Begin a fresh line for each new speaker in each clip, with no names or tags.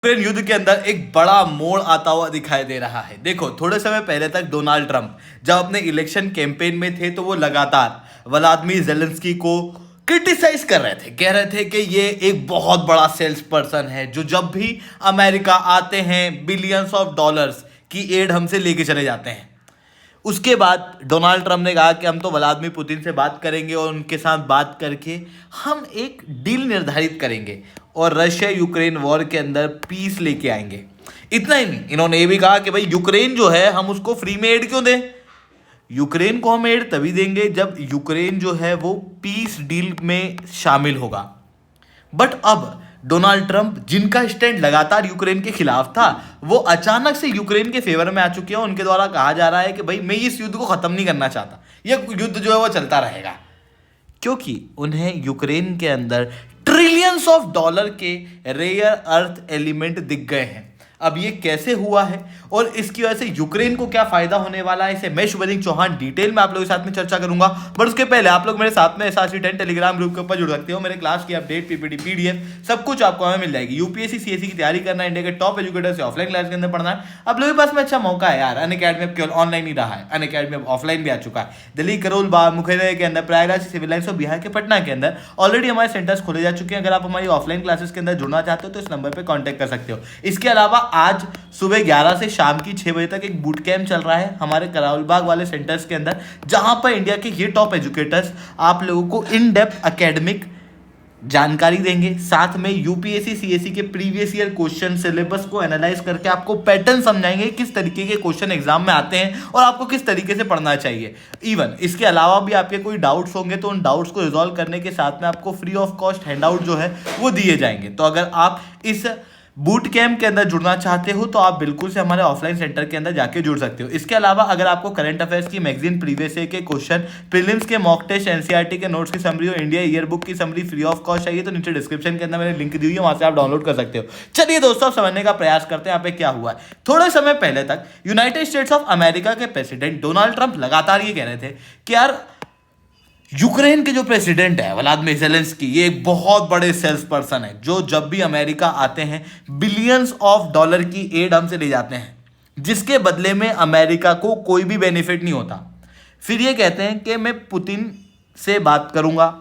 Ukraine युद्ध के अंदर एक बड़ा मोड़ आता हुआ दिखाई दे रहा है। देखो, थोड़े समय पहले तक डोनाल्ड ट्रंप जब अपने इलेक्शन कैंपेन में थे तो वो लगातार व्लादिमीर जेलेंस्की को क्रिटिसाइज कर रहे थे, कह रहे थे कि ये एक बहुत बड़ा सेल्स पर्सन है जो जब भी अमेरिका आते हैं बिलियंस ऑफ डॉलर्स की एड हमसे लेके चले जाते हैं। उसके बाद डोनाल्ड ट्रंप ने कहा कि हम तो व्लादिमीर पुतिन से बात करेंगे और उनके साथ बात करके हम एक डील निर्धारित करेंगे और रशिया यूक्रेन वॉर के अंदर पीस लेके आएंगे। इतना ही नहीं, इन्होंने ये भी कहा कि भाई यूक्रेन जो है हम उसको फ्री में एड क्यों दें, यूक्रेन को हम एड तभी देंगे जब यूक्रेन जो है वो पीस डील में शामिल होगा। बट अब डोनाल्ड ट्रंप, जिनका स्टैंड लगातार यूक्रेन के खिलाफ था, वो अचानक से यूक्रेन के फेवर में आ चुके हैं। उनके द्वारा कहा जा रहा है कि भाई मैं इस युद्ध को खत्म नहीं करना चाहता, यह युद्ध जो है वो चलता रहेगा, क्योंकि उन्हें यूक्रेन के अंदर ट्रिलियंस ऑफ डॉलर के रेयर अर्थ एलिमेंट दिख गए हैं। अब ये कैसे हुआ है और इसकी वजह से यूक्रेन को क्या फायदा होने वाला है, इसे मैं शुभदीप चौहान डिटेल में आप लोगों के साथ में चर्चा करूंगा। बट उसके पहले आप लोग मेरे साथ में SRC10 टेलीग्राम ग्रुप के ऊपर जुड़ सकते हो। मेरे क्लास की अपडेट, PPT, PDF सब कुछ आपको हमें मिल जाएगी। UPSC CSE की तैयारी करना है, इंडिया के टॉप एजुकेटर से ऑफलाइन क्लास के अंदर पढ़ना है, आप लोगों के पास में अच्छा मौका है यार। अनअकैडमी अब केवल ऑनलाइन ही रहा है, अनअकैडमी अब ऑफलाइन भी आ चुका है। दिल्ली, करोल बाग, मुखर्जी के अंदर, प्रयागराज सिविल लाइन्स और बिहार के पटना के अंदर ऑलरेडी हमारे सेंटर्स खोले जा चुके हैं। अगर आप हमारी ऑफलाइन क्लासेस के अंदर जुड़ना चाहते हो तो इस नंबर पर कॉन्टैक्ट कर सकते हो। इसके अलावा आज सुबह 11 से शाम की 6 बजे तक एक बूट कैंप चल रहा है हमारे करावल बाग वाले सेंटर्स के अंदर, जहां पर इंडिया के ये टॉप एजुकेटर्स आप लोगों को इन डेप्थ एकेडमिक जानकारी देंगे। साथ में UPSC CSE के प्रीवियस ईयर क्वेश्चन सिलेबस को एनालाइज करके आपको पैटर्न समझाएंगे, किस तरीके के क्वेश्चन एग्जाम में आते हैं और आपको किस तरीके से पढ़ना चाहिए। इवन इसके अलावा भी आपके कोई डाउट्स होंगे तो उन डाउट्स को रिजॉल्व करने के साथ में आपको फ्री ऑफ कॉस्ट हैंडआउट जो है वो दिए जाएंगे। तो अगर आप इस बूट कैंप के अंदर जुड़ना चाहते हो तो आप बिल्कुल से हमारे ऑफलाइन सेंटर के अंदर जाके जुड़ सकते हो। इसके अलावा अगर आपको करंट अफेयर्स की मैगजीन, प्रीवियस ईयर के क्वेश्चन, प्रीलिम्स के मॉक टेस्ट, NCERT के नोट्स की समरी और इंडिया ईयर बुक की समरी फ्री ऑफ कॉस्ट चाहिए तो नीचे डिस्क्रिप्शन के अंदर मैंने लिंक दी हुई है, वहां से आप डाउनलोड कर सकते हो। चलिए दोस्तों, अब समझने का प्रयास करते हैं यहाँ पे क्या हुआ है। थोड़े समय पहले तक यूनाइटेड स्टेट्स ऑफ अमेरिका के प्रेसिडेंट डोनाल्ड ट्रंप लगातार ये कह रहे थे कि यार यूक्रेन के जो प्रेसिडेंट है व्लादिमीर जेलेंस्की, ये एक बहुत बड़े सेल्स पर्सन है जो जब भी अमेरिका आते हैं बिलियंस ऑफ डॉलर की एड हमसे ले जाते हैं, जिसके बदले में अमेरिका को कोई भी बेनिफिट नहीं होता। फिर ये कहते हैं कि मैं पुतिन से बात करूंगा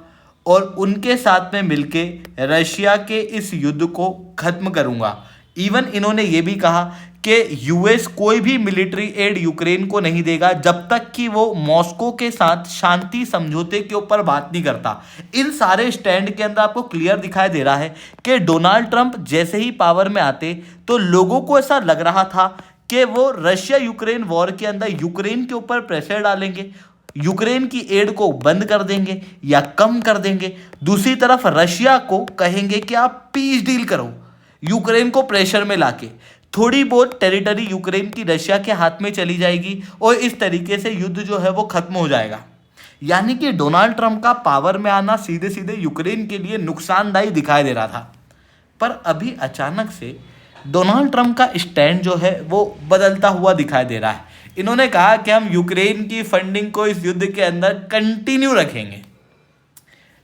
और उनके साथ में मिलके रशिया के इस युद्ध को खत्म करूंगा। इवन इन्होंने ये भी कहा कि US कोई भी मिलिट्री एड यूक्रेन को नहीं देगा जब तक कि वो मॉस्को के साथ शांति समझौते के ऊपर बात नहीं करता। इन सारे स्टैंड के अंदर आपको क्लियर दिखाई दे रहा है कि डोनाल्ड ट्रंप जैसे ही पावर में आते तो लोगों को ऐसा लग रहा था कि वो रशिया यूक्रेन वॉर के अंदर यूक्रेन के ऊपर प्रेशर डालेंगे, यूक्रेन की एड को बंद कर देंगे या कम कर देंगे। दूसरी तरफ रशिया को कहेंगे कि आप पीस डील करो, यूक्रेन को प्रेशर में लाके थोड़ी बहुत टेरिटरी यूक्रेन की रशिया के हाथ में चली जाएगी और इस तरीके से युद्ध जो है वो खत्म हो जाएगा। यानी कि डोनाल्ड ट्रंप का पावर में आना सीधे सीधे यूक्रेन के लिए नुकसानदायी दिखाई दे रहा था। पर अभी अचानक से डोनाल्ड ट्रंप का स्टैंड जो है वो बदलता हुआ दिखाई दे रहा है। इन्होंने कहा कि हम यूक्रेन की फंडिंग को इस युद्ध के अंदर कंटिन्यू रखेंगे।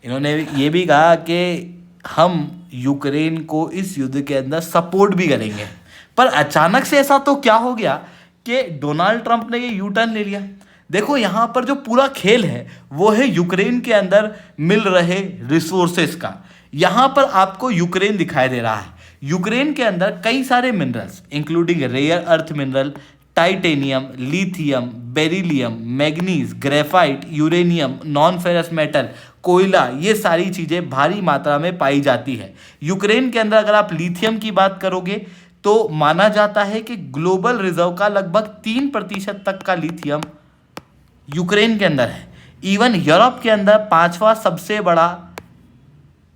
इन्होंने ये भी कहा कि हम यूक्रेन को इस युद्ध के अंदर सपोर्ट भी करेंगे। पर अचानक से ऐसा तो क्या हो गया कि डोनाल्ड ट्रंप ने ये यू टर्न ले लिया। देखो, यहां पर जो पूरा खेल है वो है यूक्रेन के अंदर मिल रहे रिसोर्सेस का। यहां पर आपको यूक्रेन दिखाई दे रहा है। यूक्रेन के अंदर कई सारे minerals including rare earth mineral, titanium, lithium, beryllium, manganese, graphite, uranium, non ferrous metal, कोयला, ये सारी चीजें भारी मात्रा में पाई जाती है। यूक्रेन के अंदर अगर आप लिथियम की बात करोगे तो माना जाता है कि ग्लोबल रिजर्व का लगभग 3% तक का लिथियम यूक्रेन के अंदर है। इवन यूरोप के अंदर 5वां सबसे बड़ा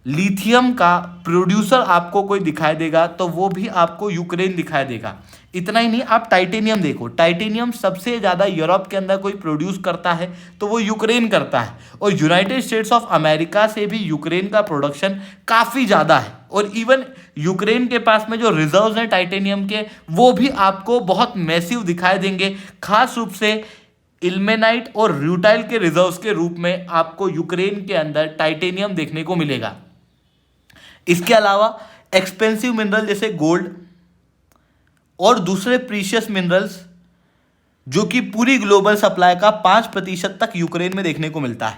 लिथियम का प्रोड्यूसर आपको कोई दिखाई देगा तो वो भी आपको यूक्रेन दिखाई देगा। इतना ही नहीं, आप टाइटेनियम देखो, टाइटेनियम सबसे ज़्यादा यूरोप के अंदर कोई प्रोड्यूस करता है तो वो यूक्रेन करता है और यूनाइटेड स्टेट्स ऑफ अमेरिका से भी यूक्रेन का प्रोडक्शन काफ़ी ज़्यादा है। और इवन यूक्रेन के पास में जो रिजर्व्स हैं टाइटेनियम के वो भी आपको बहुत मैसिव दिखाई देंगे। खास रूप से इल्मेनाइट और रूटाइल के रिजर्व्स के रूप में आपको यूक्रेन के अंदर टाइटेनियम देखने को मिलेगा। इसके अलावा एक्सपेंसिव मिनरल जैसे गोल्ड, और दूसरे प्रीशियस मिनरल्स जो कि पूरी ग्लोबल सप्लाई का 5% तक यूक्रेन में देखने को मिलता है।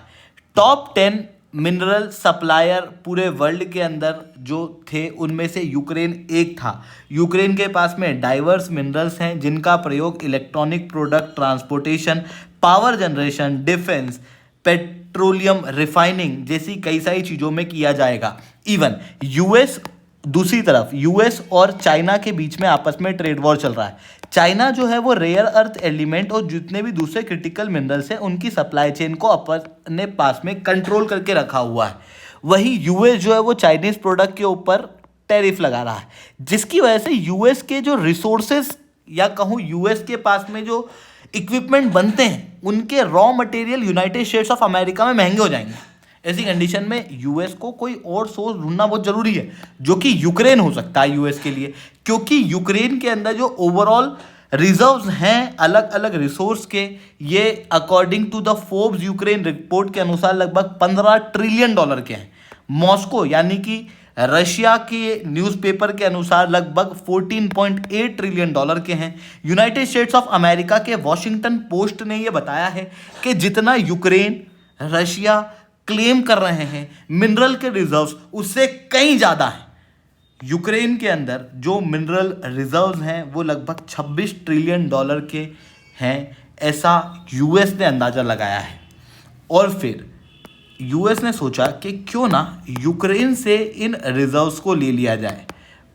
टॉप 10 मिनरल सप्लायर पूरे वर्ल्ड के अंदर जो थे उनमें से यूक्रेन एक था। यूक्रेन के पास में डाइवर्स मिनरल्स हैं जिनका प्रयोग electronic product, transportation, power generation, defence, petroleum refining जैसी कई सारी चीज़ों में किया जाएगा। इवन यूएस, दूसरी तरफ यूएस और चाइना के बीच में आपस में ट्रेड वॉर चल रहा है। चाइना जो है वो रेयर अर्थ एलिमेंट और जितने भी दूसरे क्रिटिकल मिनरल्स हैं उनकी सप्लाई चेन को अपने पास में कंट्रोल करके रखा हुआ है। वही यूएस जो है वो चाइनीज प्रोडक्ट के ऊपर टैरिफ लगा रहा है, जिसकी वजह से यूएस के जो रिसोर्सेस या कहूँ यूएस के पास में जो इक्विपमेंट बनते हैं उनके raw material United states of America में महंगे हो जाएंगे। ऐसी कंडीशन में यूएस को कोई और सोर्स ढूंढना बहुत जरूरी है, जो कि यूक्रेन हो सकता है यूएस के लिए, क्योंकि यूक्रेन के अंदर जो ओवरऑल रिजर्व्स हैं अलग अलग रिसोर्स के, ये according to the Forbes Ukraine report के अनुसार लगभग $15 ट्रिलियन के हैं। मॉस्को यानी कि रशिया के न्यूज़पेपर के अनुसार लगभग $14.8 ट्रिलियन के हैं। यूनाइटेड स्टेट्स ऑफ अमेरिका के वॉशिंगटन पोस्ट ने यह बताया है कि जितना यूक्रेन, रशिया क्लेम कर रहे हैं मिनरल के रिजर्व्स, उससे कहीं ज़्यादा है। यूक्रेन के अंदर जो मिनरल रिजर्व्स हैं वो लगभग $26 ट्रिलियन के हैं, ऐसा यूएस ने अंदाज़ा लगाया है। और फिर यूएस ने सोचा कि क्यों ना यूक्रेन से इन रिजर्व्स को ले लिया जाए।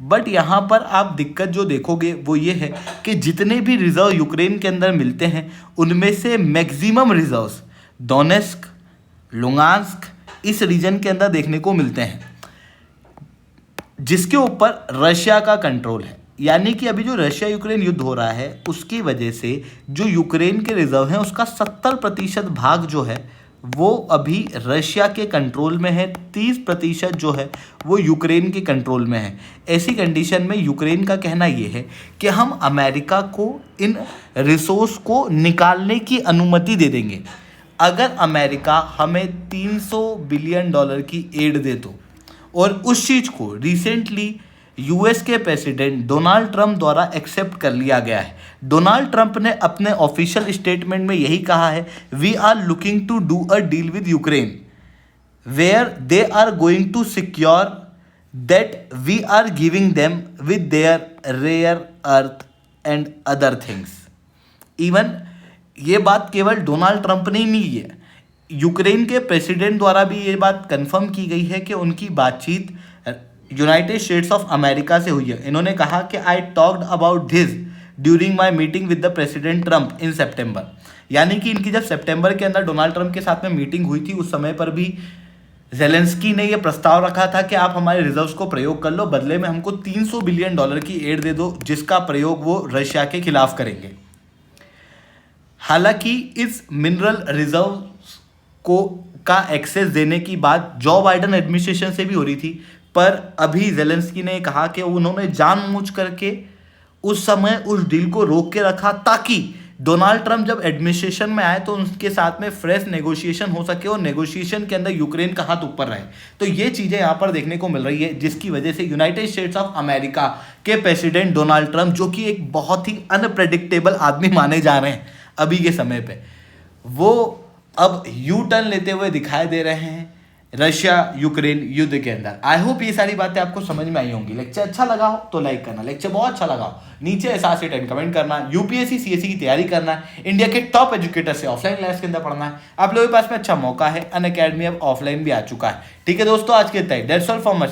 बट यहाँ पर आप दिक्कत जो देखोगे वो ये है कि जितने भी रिजर्व यूक्रेन के अंदर मिलते हैं उनमें से मैक्सिमम रिजर्व्स डोनेस्क, लुगांस्क इस रीजन के अंदर देखने को मिलते हैं, जिसके ऊपर रशिया का कंट्रोल है। यानी कि अभी जो रशिया यूक्रेन युद्ध हो रहा है उसकी वजह से जो यूक्रेन के रिजर्व हैं उसका 70% भाग जो है वो अभी रशिया के कंट्रोल में है, 30% जो है वो यूक्रेन के कंट्रोल में है। ऐसी कंडीशन में यूक्रेन का कहना ये है कि हम अमेरिका को इन रिसोर्स को निकालने की अनुमति दे देंगे अगर अमेरिका हमें $300 बिलियन की एड दे तो। और उस चीज़ को रिसेंटली यूएस के प्रेसिडेंट डोनाल्ड ट्रंप द्वारा एक्सेप्ट कर लिया गया है। डोनाल्ड ट्रंप ने अपने ऑफिशियल स्टेटमेंट में यही कहा है, we are looking to do a deal with Ukraine where they are going to secure that we are giving them with their rare earth and other things. Even ये बात केवल Donald Trump ने ही नहीं है, यूक्रेन के president द्वारा भी ये बात कंफर्म की गई है कि उनकी बातचीत यूनाइटेड स्टेट्स ऑफ अमेरिका से हुई है। इन्होंने कहा कि I talked about this during my meeting with the president Trump in सितंबर। यानी कि इनकी जब सितंबर के अंदर डोनाल्ड ट्रंप के साथ में मीटिंग हुई थी उस समय पर भी जेलेंस्की ने यह प्रस्ताव रखा था कि आप हमारे रिजर्व्स को प्रयोग कर लो, बदले में हमको $300 बिलियन की एड दे दो, जिसका प्रयोग वो रशिया के खिलाफ करेंगे। हालांकि इस मिनरल रिजर्व को का एक्सेस देने की बात जो बाइडेन एडमिनिस्ट्रेशन से भी हो रही थी, पर अभी जेलेंस्की ने कहा कि उन्होंने जानबूझ करके उस समय उस डील को रोक के रखा ताकि डोनाल्ड ट्रंप जब एडमिनिस्ट्रेशन में आए तो उनके साथ में फ्रेश नेगोशिएशन हो सके और नेगोशिएशन के अंदर यूक्रेन का हाथ ऊपर रहे। तो ये चीज़ें यहाँ पर देखने को मिल रही है, जिसकी वजह से यूनाइटेड स्टेट्स ऑफ अमेरिका के प्रेसिडेंट डोनाल्ड ट्रंप, जो कि एक बहुत ही अनप्रेडिक्टेबल आदमी माने जा रहे हैं अभी के समय पे, वो अब यू टर्न लेते हुए दिखाई दे रहे हैं रशिया यूक्रेन युद्ध के अंदर। आई होप ये सारी बातें आपको समझ में आई होंगी। लेक्चर अच्छा लगा हो तो लाइक करना, लेक्चर बहुत अच्छा लगा हो नीचे ऐसा से 10 कमेंट करना। यूपीएससी सीएससी की तैयारी करना है, इंडिया के टॉप एजुकेटर से ऑफलाइन क्लास के अंदर पढ़ना है, आप लोगों के पास में अच्छा मौका है। अनअकैडमी अब ऑफलाइन भी आ चुका है। ठीक है दोस्तों, आज के तय दैट्स ऑल फॉर मच।